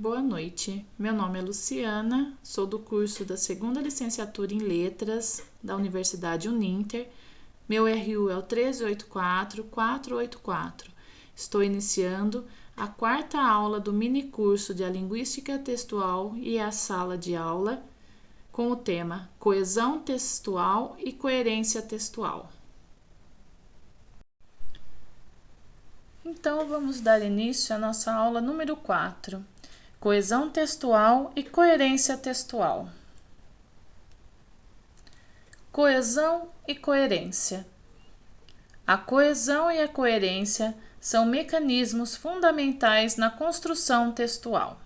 Boa noite, meu nome é Luciana, sou do curso da segunda licenciatura em Letras da Universidade Uninter. Meu RU é o 1384484. Estou iniciando a quarta aula do minicurso de A Linguística Textual e a sala de aula com o tema Coesão Textual e Coerência Textual. Então, vamos dar início à nossa aula número 4, Coesão Textual e Coerência Textual. Coesão e coerência. A coesão e a coerência são mecanismos fundamentais na construção textual.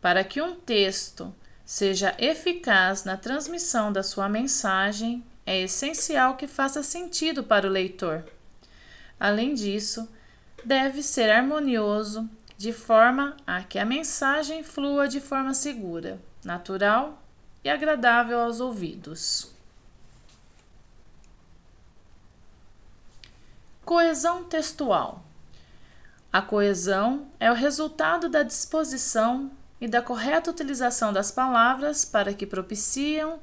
Para que um texto seja eficaz na transmissão da sua mensagem, é essencial que faça sentido para o leitor. Além disso, deve ser harmonioso, de forma a que a mensagem flua de forma segura, natural e agradável aos ouvidos. Coesão textual. A coesão é o resultado da disposição e da correta utilização das palavras para que propiciam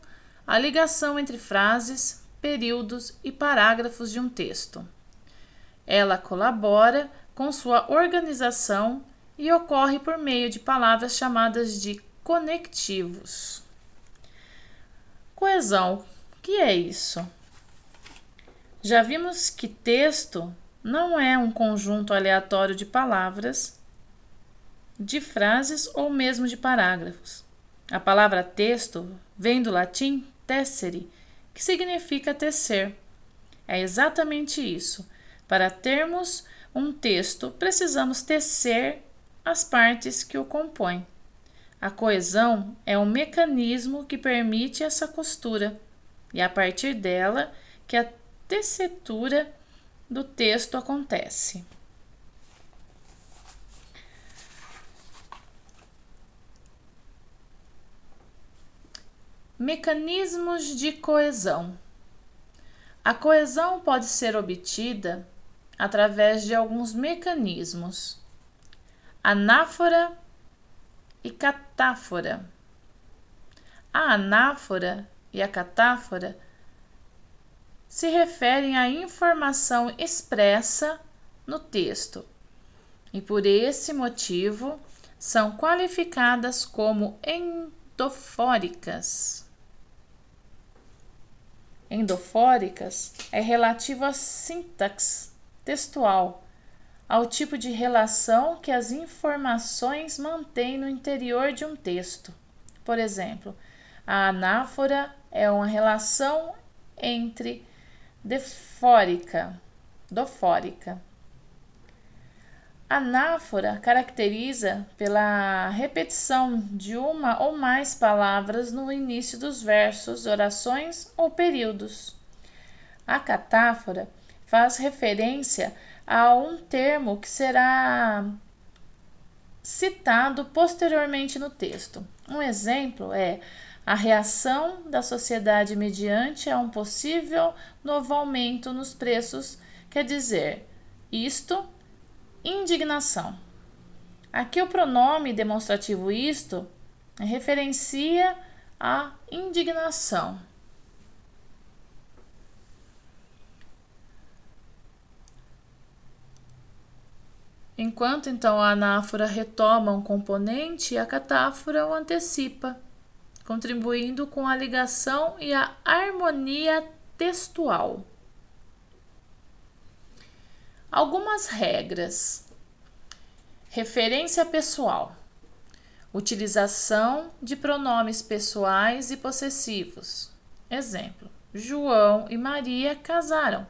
a ligação entre frases, períodos e parágrafos de um texto. Ela colabora com sua organização e ocorre por meio de palavras chamadas de conectivos. Coesão, o que é isso? Já vimos que texto não é um conjunto aleatório de palavras, de frases ou mesmo de parágrafos. A palavra texto vem do latim tessere, que significa tecer. É exatamente isso. Para termos um texto, precisamos tecer as partes que o compõem. A coesão é um mecanismo que permite essa costura, e a partir dela que a tessitura do texto acontece. Mecanismos de coesão. A coesão pode ser obtida através de alguns mecanismos: anáfora e catáfora. A anáfora e a catáfora se referem à informação expressa no texto e, por esse motivo, são qualificadas como endofóricas. Endofóricas é relativo à sintaxe textual, ao tipo de relação que as informações mantêm no interior de um texto. Por exemplo, a anáfora é uma relação entre dofórica. Anáfora caracteriza pela repetição de uma ou mais palavras no início dos versos, orações ou períodos. A catáfora faz referência a um termo que será citado posteriormente no texto. Um exemplo é a reação da sociedade mediante a um possível novo aumento nos preços, quer dizer, isto, indignação. Aqui o pronome demonstrativo isto referencia a indignação. Enquanto então a anáfora retoma um componente, a catáfora o antecipa, contribuindo com a ligação e a harmonia textual. Algumas regras. Referência pessoal. Utilização de pronomes pessoais e possessivos. Exemplo: João e Maria casaram.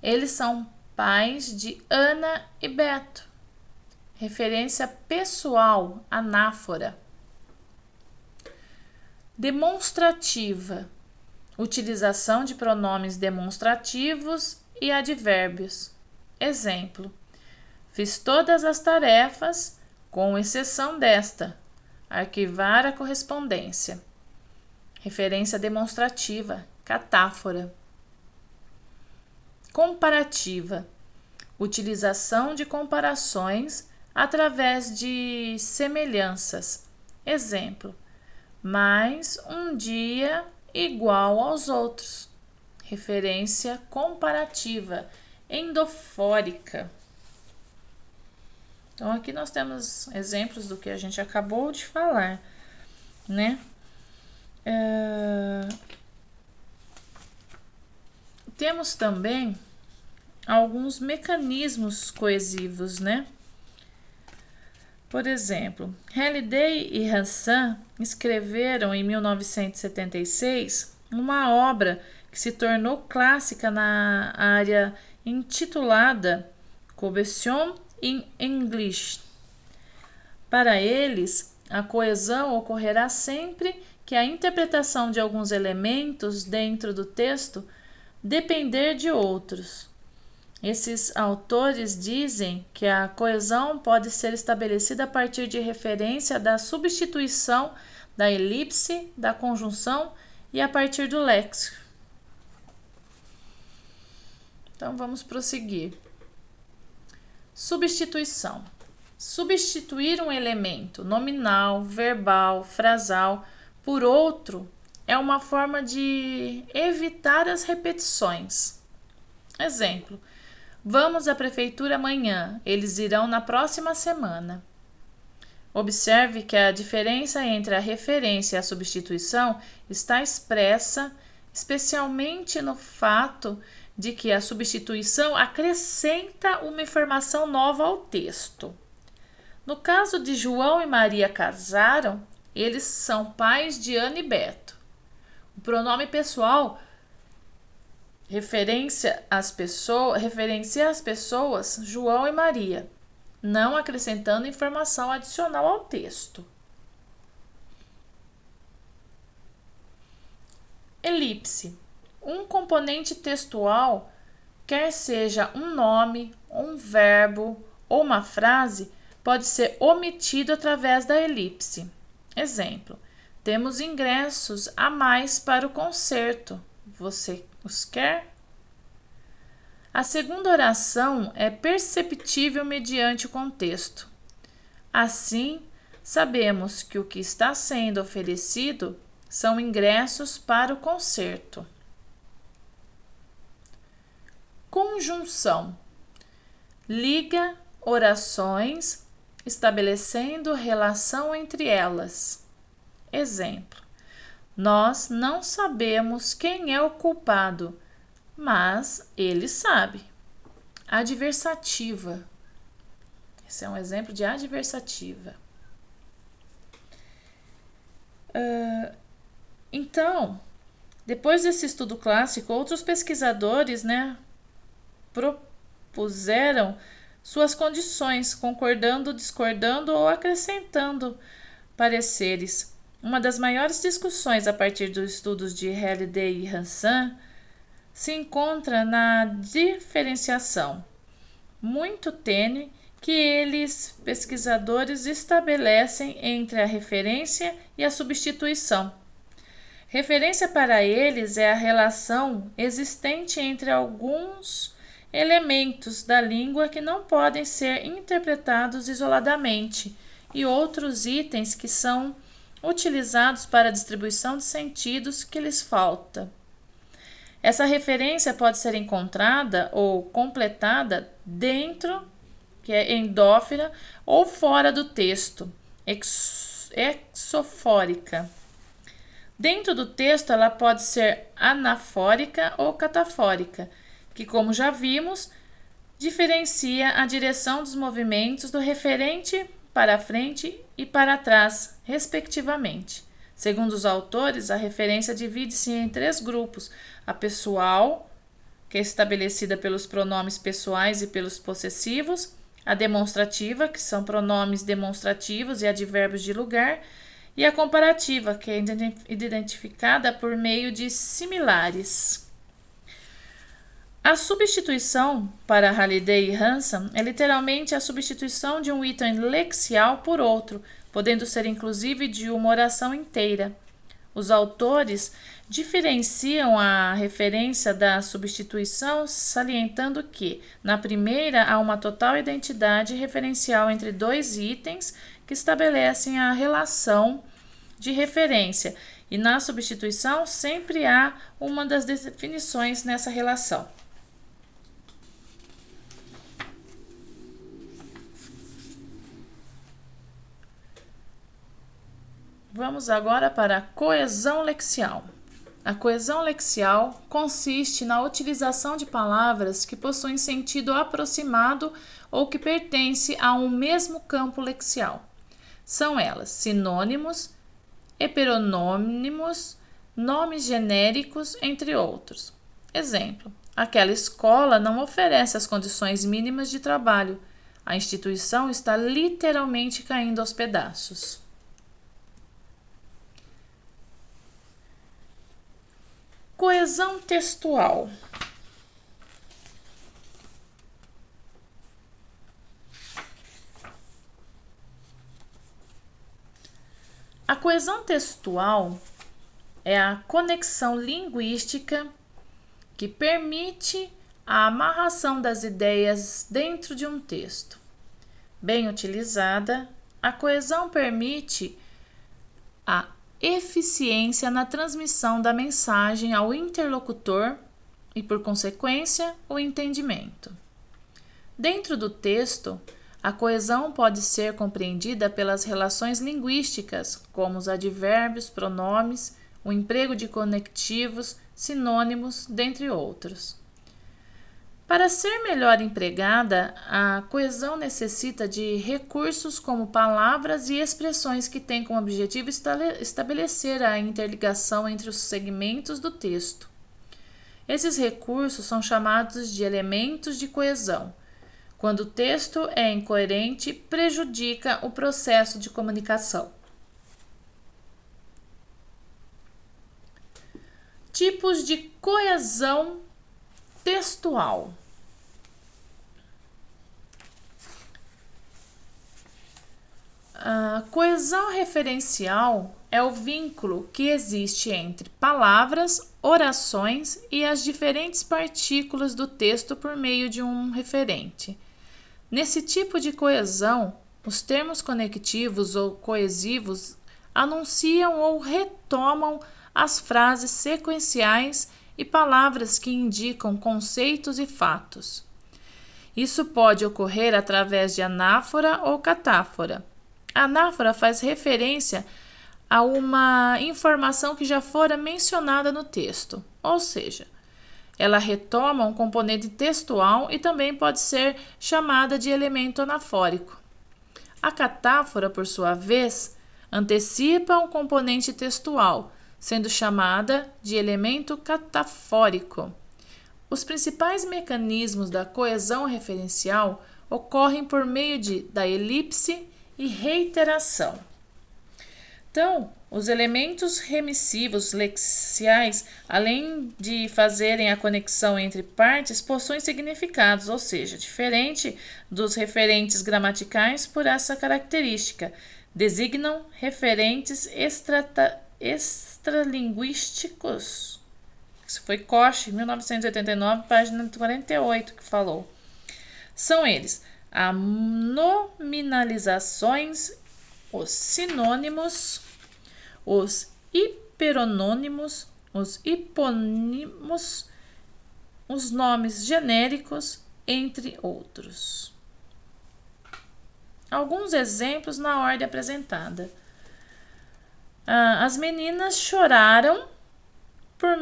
Eles são pais de Ana e Beto. Referência pessoal, anáfora. Demonstrativa. Utilização de pronomes demonstrativos e advérbios. Exemplo: fiz todas as tarefas, com exceção desta, arquivar a correspondência. Referência demonstrativa, catáfora. Comparativa. Utilização de comparações através de semelhanças. Exemplo: mais um dia igual aos outros. Referência comparativa, endofórica. Então, aqui nós temos exemplos do que a gente acabou de falar, né? Temos também alguns mecanismos coesivos, né? Por exemplo, Halliday e Hassan escreveram em 1976 uma obra que se tornou clássica na área intitulada Cohesion in English. Para eles, a coesão ocorrerá sempre que a interpretação de alguns elementos dentro do texto depender de outros. Esses autores dizem que a coesão pode ser estabelecida a partir de referência da substituição, da elipse, da conjunção e a partir do léxico. Então, vamos prosseguir. Substituição. Substituir um elemento nominal, verbal, frasal por outro é uma forma de evitar as repetições. Exemplo: vamos à prefeitura amanhã, eles irão na próxima semana. Observe que a diferença entre a referência e a substituição está expressa especialmente no fato de que a substituição acrescenta uma informação nova ao texto. No caso de João e Maria casaram, eles são pais de Ana e Beto. O pronome pessoal referencia as pessoas João e Maria, não acrescentando informação adicional ao texto. Elipse. Um componente textual, quer seja um nome, um verbo ou uma frase, pode ser omitido através da elipse. Exemplo: temos ingressos a mais para o concerto. Você os quer? A segunda oração é perceptível mediante o contexto. Assim, sabemos que o que está sendo oferecido são ingressos para o concerto. Conjunção. Liga orações, estabelecendo relação entre elas. Exemplo: nós não sabemos quem é o culpado, mas ele sabe. Adversativa. Esse é um exemplo de adversativa. Então, depois desse estudo clássico, outros pesquisadores, propuseram suas condições, concordando, discordando ou acrescentando pareceres. Uma das maiores discussões a partir dos estudos de Halliday e Hassan se encontra na diferenciação muito tênue que eles, pesquisadores, estabelecem entre a referência e a substituição. Referência para eles é a relação existente entre alguns elementos da língua que não podem ser interpretados isoladamente e outros itens que são utilizados para a distribuição de sentidos que lhes falta. Essa referência pode ser encontrada ou completada dentro, que é endófora, ou fora do texto, exofórica. Dentro do texto, ela pode ser anafórica ou catafórica, que, como já vimos, diferencia a direção dos movimentos do referente para frente e para trás, respectivamente. Segundo os autores, a referência divide-se em 3 grupos: a pessoal, que é estabelecida pelos pronomes pessoais e pelos possessivos; a demonstrativa, que são pronomes demonstrativos e advérbios de lugar; e a comparativa, que é identificada por meio de similares. A substituição, para Halliday e Hassan, é literalmente a substituição de um item lexial por outro, podendo ser inclusive de uma oração inteira. Os autores diferenciam a referência da substituição, salientando que, na primeira, há uma total identidade referencial entre dois itens que estabelecem a relação de referência, e na substituição sempre há uma das definições nessa relação. Vamos agora para a coesão lexial. A coesão lexial consiste na utilização de palavras que possuem sentido aproximado ou que pertencem a um mesmo campo lexial. São elas sinônimos, heteronônimos, nomes genéricos, entre outros. Exemplo: aquela escola não oferece as condições mínimas de trabalho. A instituição está literalmente caindo aos pedaços. Coesão textual. A coesão textual é a conexão linguística que permite a amarração das ideias dentro de um texto. Bem utilizada, a coesão permite a eficiência na transmissão da mensagem ao interlocutor e, por consequência, o entendimento. Dentro do texto, a coesão pode ser compreendida pelas relações linguísticas, como os advérbios, pronomes, o emprego de conectivos, sinônimos, dentre outros. Para ser melhor empregada, a coesão necessita de recursos como palavras e expressões que têm como objetivo estabelecer a interligação entre os segmentos do texto. Esses recursos são chamados de elementos de coesão. Quando o texto é incoerente, prejudica o processo de comunicação. Tipos de coesão textual. A coesão referencial é o vínculo que existe entre palavras, orações e as diferentes partículas do texto por meio de um referente. Nesse tipo de coesão, os termos conectivos ou coesivos anunciam ou retomam as frases sequenciais e palavras que indicam conceitos e fatos. Isso pode ocorrer através de anáfora ou catáfora. A anáfora faz referência a uma informação que já fora mencionada no texto, ou seja, ela retoma um componente textual e também pode ser chamada de elemento anafórico. A catáfora, por sua vez, antecipa um componente textual, sendo chamada de elemento catafórico. Os principais mecanismos da coesão referencial ocorrem por meio da elipse e reiteração. Então, os elementos remissivos lexiais, além de fazerem a conexão entre partes, possuem significados, ou seja, diferente dos referentes gramaticais por essa característica. Designam referentes extralinguísticos. Isso foi Koch, 1989, página 48, que falou. São eles as nominalizações, os sinônimos, os hiperonônimos, os hipônimos, os nomes genéricos, entre outros. Alguns exemplos na ordem apresentada. As meninas choraram por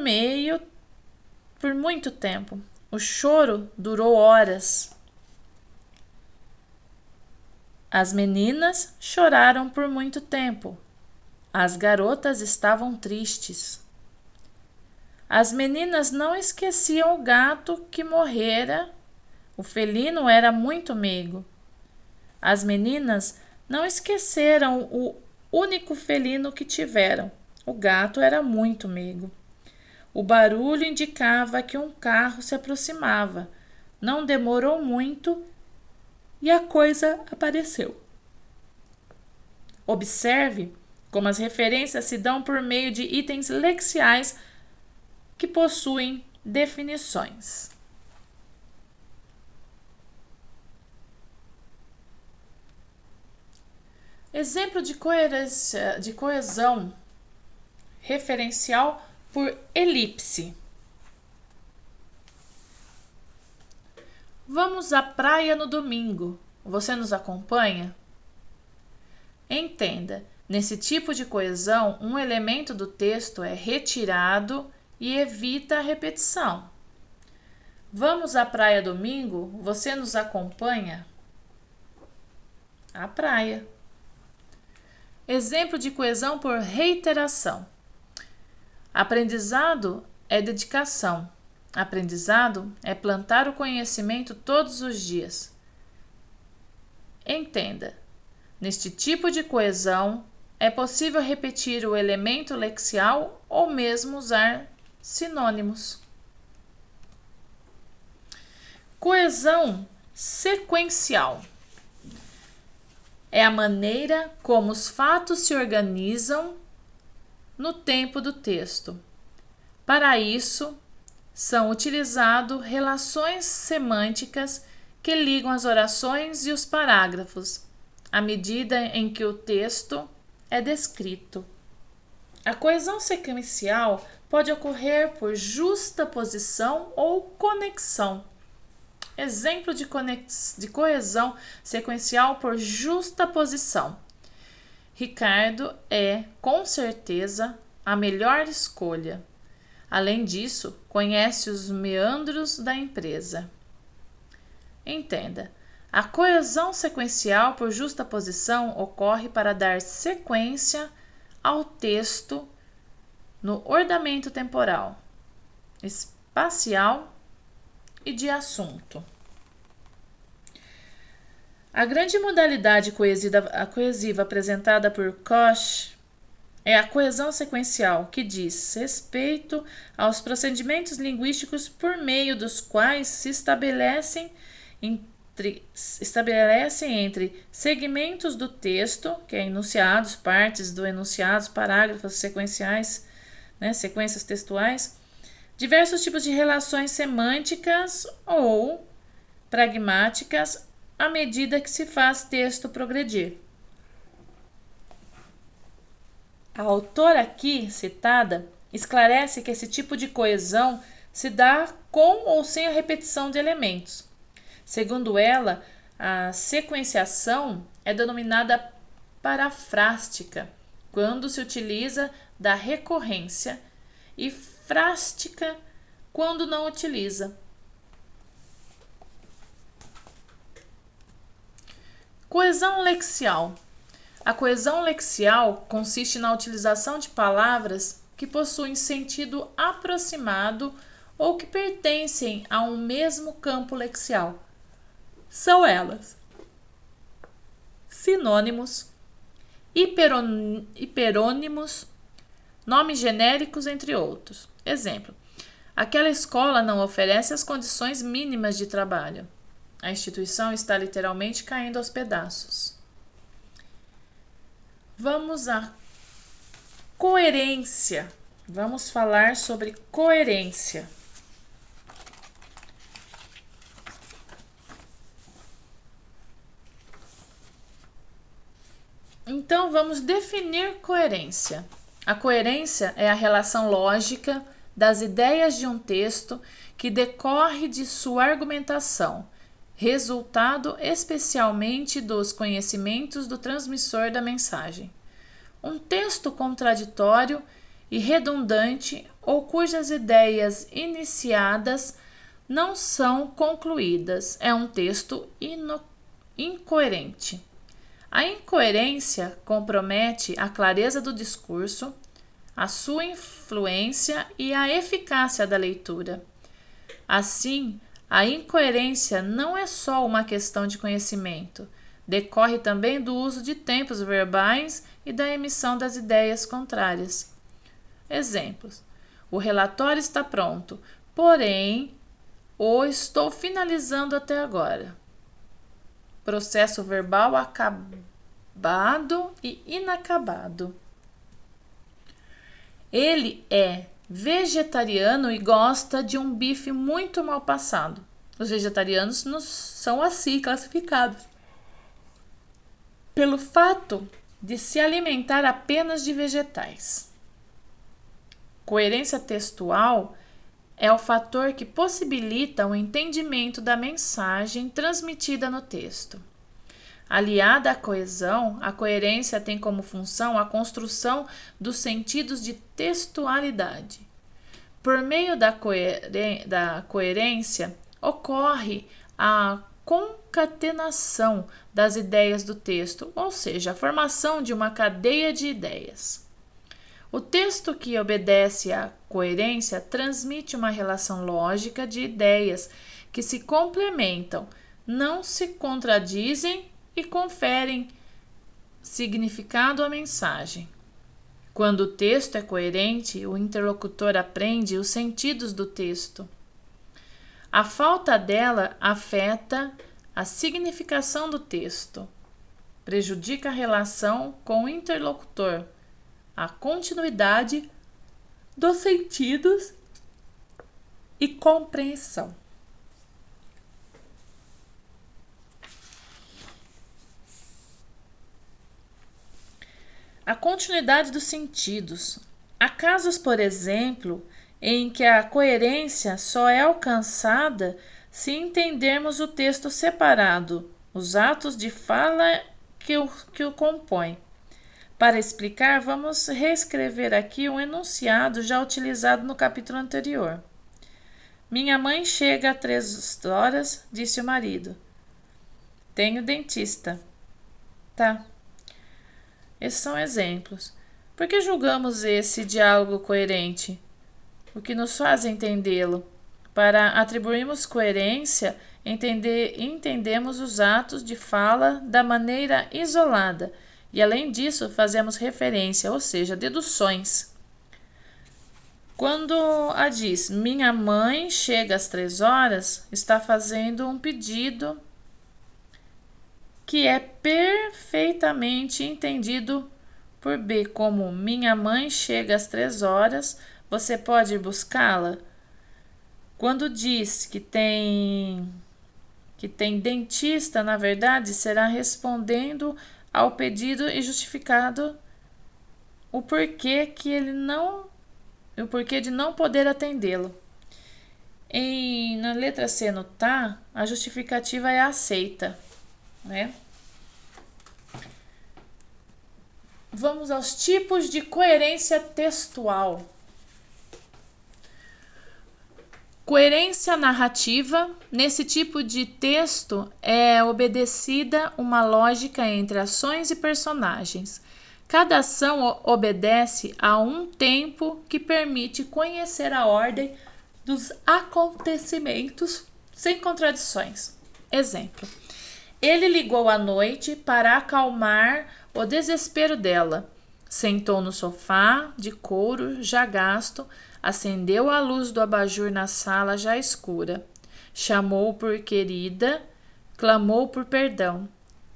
muito tempo. O choro durou horas. As meninas choraram por muito tempo. As garotas estavam tristes. As meninas não esqueciam o gato que morrera. O felino era muito meigo. As meninas não esqueceram o único felino que tiveram. O gato era muito meigo. O barulho indicava que um carro se aproximava. Não demorou muito e a coisa apareceu. Observe como as referências se dão por meio de itens lexiais que possuem definições. Exemplo de coesão referencial por elipse. Vamos à praia no domingo. Você nos acompanha? Entenda, nesse tipo de coesão, um elemento do texto é retirado e evita a repetição. Vamos à praia domingo? Você nos acompanha? À praia. Exemplo de coesão por reiteração. Aprendizado é dedicação. Aprendizado é plantar o conhecimento todos os dias. Entenda, neste tipo de coesão, é possível repetir o elemento lexial ou mesmo usar sinônimos. Coesão sequencial é a maneira como os fatos se organizam no tempo do texto. Para isso, são utilizadas relações semânticas que ligam as orações e os parágrafos, à medida em que o texto é descrito. A coesão sequencial pode ocorrer por justaposição ou conexão. Exemplo de coesão sequencial por justaposição. Ricardo é, com certeza, a melhor escolha. Além disso, conhece os meandros da empresa. Entenda, a coesão sequencial por justaposição ocorre para dar sequência ao texto no ordenamento temporal, espacial e de assunto. A grande modalidade coesiva apresentada por Koch é a coesão sequencial, que diz respeito aos procedimentos linguísticos por meio dos quais se estabelecem entre segmentos do texto, que é enunciados, partes do enunciado, parágrafos sequenciais, sequências textuais, diversos tipos de relações semânticas ou pragmáticas à medida que se faz texto progredir. A autora aqui citada esclarece que esse tipo de coesão se dá com ou sem a repetição de elementos. Segundo ela, a sequenciação é denominada parafrástica, quando se utiliza da recorrência, e frástica quando não utiliza. Coesão lexial. A coesão lexial consiste na utilização de palavras que possuem sentido aproximado ou que pertencem a um mesmo campo lexial. São elas: sinônimos, hiperônimos, nomes genéricos, entre outros. Exemplo: aquela escola não oferece as condições mínimas de trabalho. A instituição está literalmente caindo aos pedaços. Vamos à coerência. Vamos falar sobre coerência. Então, vamos definir coerência. A coerência é a relação lógica das ideias de um texto que decorre de sua argumentação, resultado especialmente dos conhecimentos do transmissor da mensagem. Um texto contraditório e redundante ou cujas ideias iniciadas não são concluídas é um texto incoerente. A incoerência compromete a clareza do discurso, a sua influência e a eficácia da leitura. Assim, a incoerência não é só uma questão de conhecimento, decorre também do uso de tempos verbais e da emissão das ideias contrárias. Exemplos: o relatório está pronto, porém, o estou finalizando até agora. Processo verbal acabado e inacabado. Ele é vegetariano e gosta de um bife muito mal passado. Os vegetarianos não são assim classificados, pelo fato de se alimentar apenas de vegetais. Coerência textual é o fator que possibilita o entendimento da mensagem transmitida no texto. Aliada à coesão, a coerência tem como função a construção dos sentidos de textualidade. Por meio da coerência, ocorre a concatenação das ideias do texto, ou seja, a formação de uma cadeia de ideias. O texto que obedece à coerência transmite uma relação lógica de ideias que se complementam, não se contradizem e conferem significado à mensagem. Quando o texto é coerente, o interlocutor aprende os sentidos do texto. A falta dela afeta a significação do texto, prejudica a relação com o interlocutor, a continuidade dos sentidos e compreensão. A continuidade dos sentidos. Há casos, por exemplo, em que a coerência só é alcançada se entendermos o texto separado, os atos de fala que o compõem. Para explicar, vamos reescrever aqui um enunciado já utilizado no capítulo anterior. Minha mãe chega às 3h, disse o marido. Tenho dentista. Tá. Esses são exemplos. Por que julgamos esse diálogo coerente? O que nos faz entendê-lo? Para atribuirmos coerência, entendemos os atos de fala da maneira isolada e, além disso, fazemos referência, ou seja, deduções. Quando a diz, minha mãe chega às 3h, está fazendo um pedido que é perfeitamente entendido por B como minha mãe chega às 3h, você pode ir buscá-la? Quando diz que tem dentista, na verdade, será respondendo ao pedido e justificado o porquê de não poder atendê-lo. Na letra C no tá, a justificativa é aceita, né? Vamos aos tipos de coerência textual. Coerência narrativa. Nesse tipo de texto é obedecida uma lógica entre ações e personagens. Cada ação obedece a um tempo que permite conhecer a ordem dos acontecimentos sem contradições. Exemplo: ele ligou à noite para acalmar o desespero dela. Sentou no sofá de couro já gasto, acendeu a luz do abajur na sala já escura. Chamou por querida, clamou por perdão.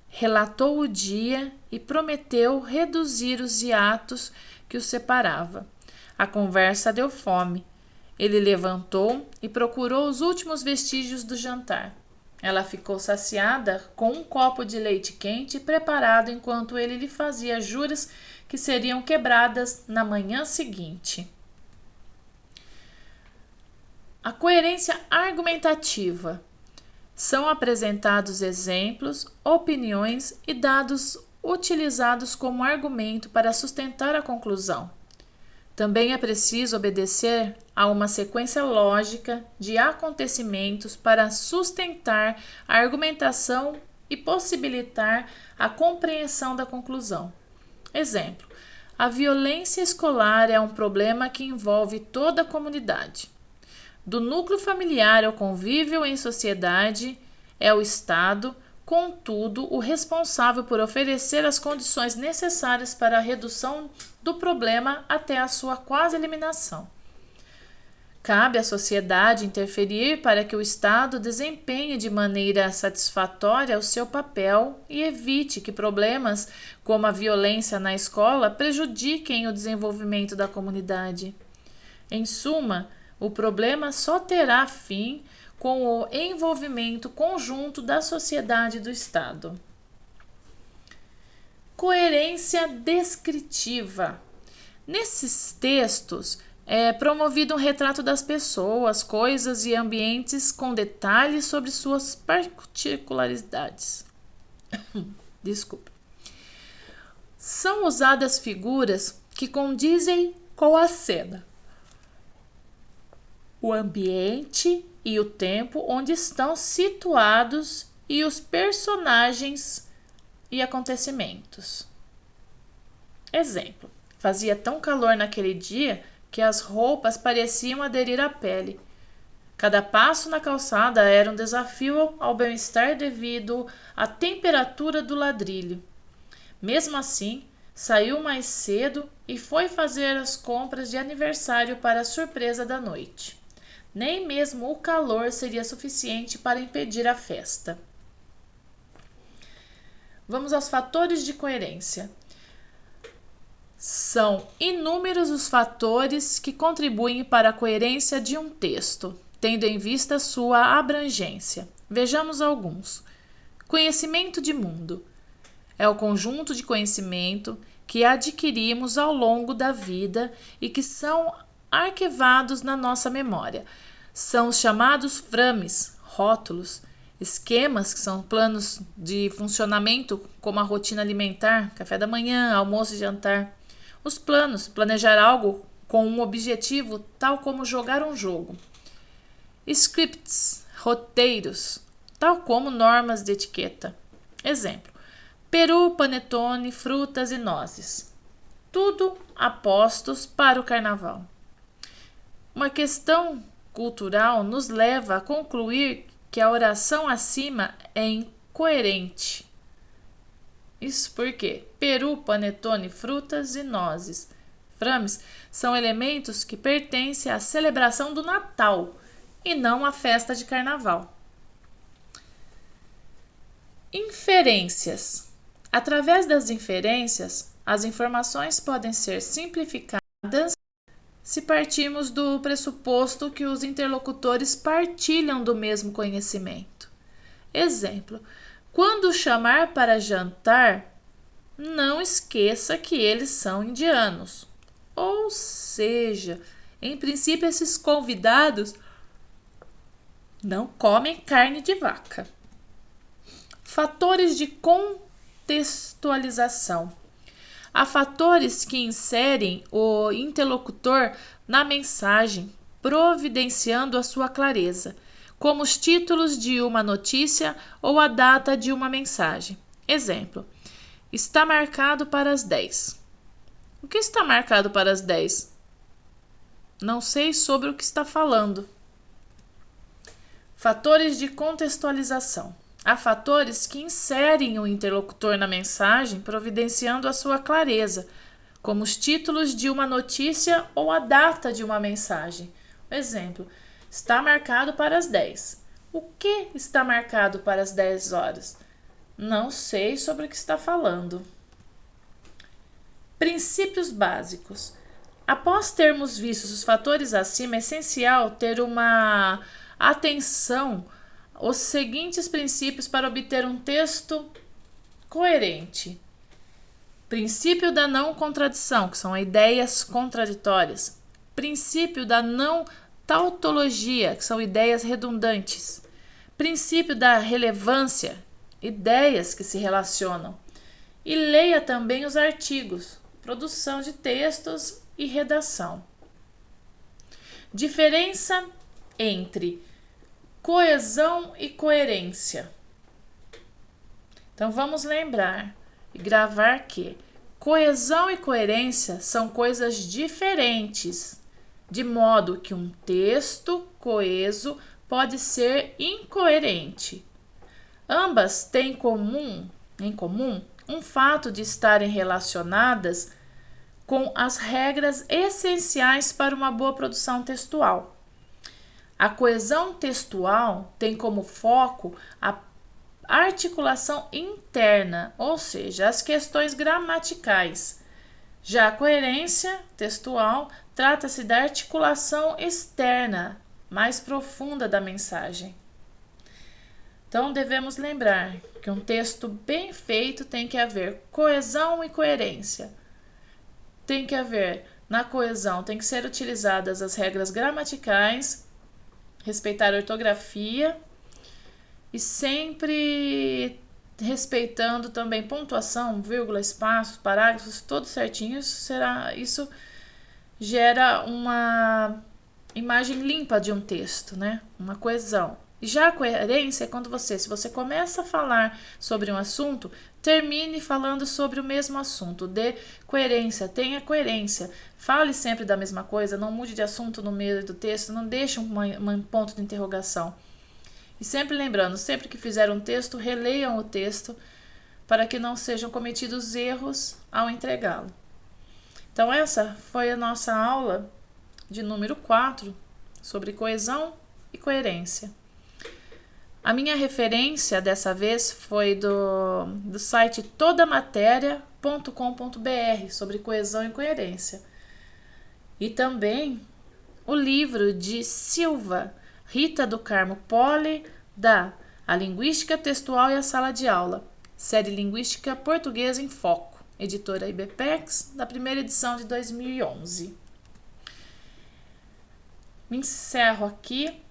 Relatou o dia e prometeu reduzir os hiatos que os separava. A conversa deu fome. Ele levantou e procurou os últimos vestígios do jantar. Ela ficou saciada com um copo de leite quente preparado enquanto ele lhe fazia juras que seriam quebradas na manhã seguinte. A coerência argumentativa. São apresentados exemplos, opiniões e dados utilizados como argumento para sustentar a conclusão. Também é preciso obedecer a uma sequência lógica de acontecimentos para sustentar a argumentação e possibilitar a compreensão da conclusão. Exemplo: a violência escolar é um problema que envolve toda a comunidade. Do núcleo familiar ao convívio em sociedade é o Estado, contudo, o responsável por oferecer as condições necessárias para a redução do problema até a sua quase eliminação. Cabe à sociedade interferir para que o Estado desempenhe de maneira satisfatória o seu papel e evite que problemas como a violência na escola prejudiquem o desenvolvimento da comunidade. Em suma, o problema só terá fim com o envolvimento conjunto da sociedade e do Estado. Coerência descritiva. Nesses textos, é promovido um retrato das pessoas, coisas e ambientes com detalhes sobre suas particularidades. Desculpa. São usadas figuras que condizem com a cena, o ambiente e o tempo onde estão situados e os personagens e acontecimentos. Exemplo: fazia tão calor naquele dia que as roupas pareciam aderir à pele. Cada passo na calçada era um desafio ao bem-estar devido à temperatura do ladrilho. Mesmo assim, saiu mais cedo e foi fazer as compras de aniversário para a surpresa da noite. Nem mesmo o calor seria suficiente para impedir a festa. Vamos aos fatores de coerência. São inúmeros os fatores que contribuem para a coerência de um texto, tendo em vista sua abrangência. Vejamos alguns. Conhecimento de mundo. É o conjunto de conhecimento que adquirimos ao longo da vida e que são arquivados na nossa memória. São os chamados frames, rótulos, esquemas, que são planos de funcionamento, como a rotina alimentar, café da manhã, almoço e jantar. Os planos, planejar algo com um objetivo, tal como jogar um jogo. Scripts, roteiros, tal como normas de etiqueta. Exemplo: peru, panetone, frutas e nozes. Tudo apostos para o carnaval. Uma questão cultural nos leva a concluir que a oração acima é incoerente. Isso porque peru, panetone, frutas e nozes, frames, são elementos que pertencem à celebração do Natal e não à festa de carnaval. Inferências. Através das inferências, as informações podem ser simplificadas se partirmos do pressuposto que os interlocutores partilham do mesmo conhecimento. Exemplo: quando chamar para jantar, não esqueça que eles são indianos. Ou seja, em princípio, esses convidados não comem carne de vaca. Fatores de contextualização. Há fatores que inserem o interlocutor na mensagem, providenciando a sua clareza, como os títulos de uma notícia ou a data de uma mensagem. Exemplo: está marcado para as 10. O que está marcado para as 10? Não sei sobre o que está falando. Fatores de contextualização. Há fatores que inserem o interlocutor na mensagem, providenciando a sua clareza, como os títulos de uma notícia ou a data de uma mensagem. Exemplo: está marcado para as 10. O que está marcado para as 10 horas? Não sei sobre o que está falando. Princípios básicos. Após termos visto os fatores acima, é essencial ter uma atenção aos seguintes princípios para obter um texto coerente. Princípio da não contradição, que são ideias contraditórias. Princípio da não tautologia, que são ideias redundantes. Princípio da relevância, ideias que se relacionam. E leia também os artigos, produção de textos e redação. Diferença entre coesão e coerência. Então vamos lembrar e gravar que coesão e coerência são coisas diferentes, de modo que um texto coeso pode ser incoerente. Ambas têm em comum um fato de estarem relacionadas com as regras essenciais para uma boa produção textual. A coesão textual tem como foco a articulação interna, ou seja, as questões gramaticais. Já a coerência textual trata-se da articulação externa, mais profunda da mensagem. Então, devemos lembrar que um texto bem feito tem que haver coesão e coerência. Tem que haver, na coesão, tem que ser utilizadas as regras gramaticais, respeitar a ortografia e sempre respeitando também pontuação, vírgula, espaços, parágrafos, todos certinhos. Isso gera uma imagem limpa de um texto, né? Uma coesão. E já a coerência é quando se você começa a falar sobre um assunto, termine falando sobre o mesmo assunto. Dê coerência, tenha coerência. Fale sempre da mesma coisa, não mude de assunto no meio do texto, não deixe um ponto de interrogação. E sempre lembrando, sempre que fizer um texto, releiam o texto para que não sejam cometidos erros ao entregá-lo. Então essa foi a nossa aula de número 4 sobre coesão e coerência. A minha referência dessa vez foi do site todamateria.com.br sobre coesão e coerência. E também o livro de Silva, Rita do Carmo Poli, da A Linguística Textual e a Sala de Aula, série Linguística Portuguesa em Foco, editora IBPEX, da primeira edição de 2011. Me encerro aqui.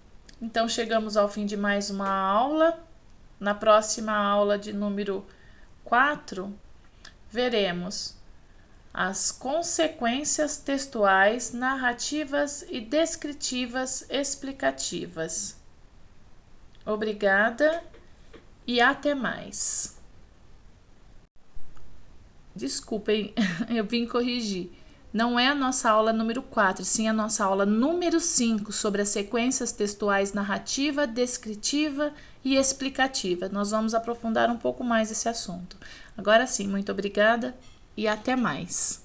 Então, chegamos ao fim de mais uma aula. Na próxima aula de número 4, veremos as consequências textuais, narrativas e descritivas explicativas. Obrigada e até mais. Desculpem, eu vim corrigir. Não é a nossa aula número 4, sim a nossa aula número 5 sobre as sequências textuais narrativa, descritiva e explicativa. Nós vamos aprofundar um pouco mais esse assunto. Agora sim, muito obrigada e até mais.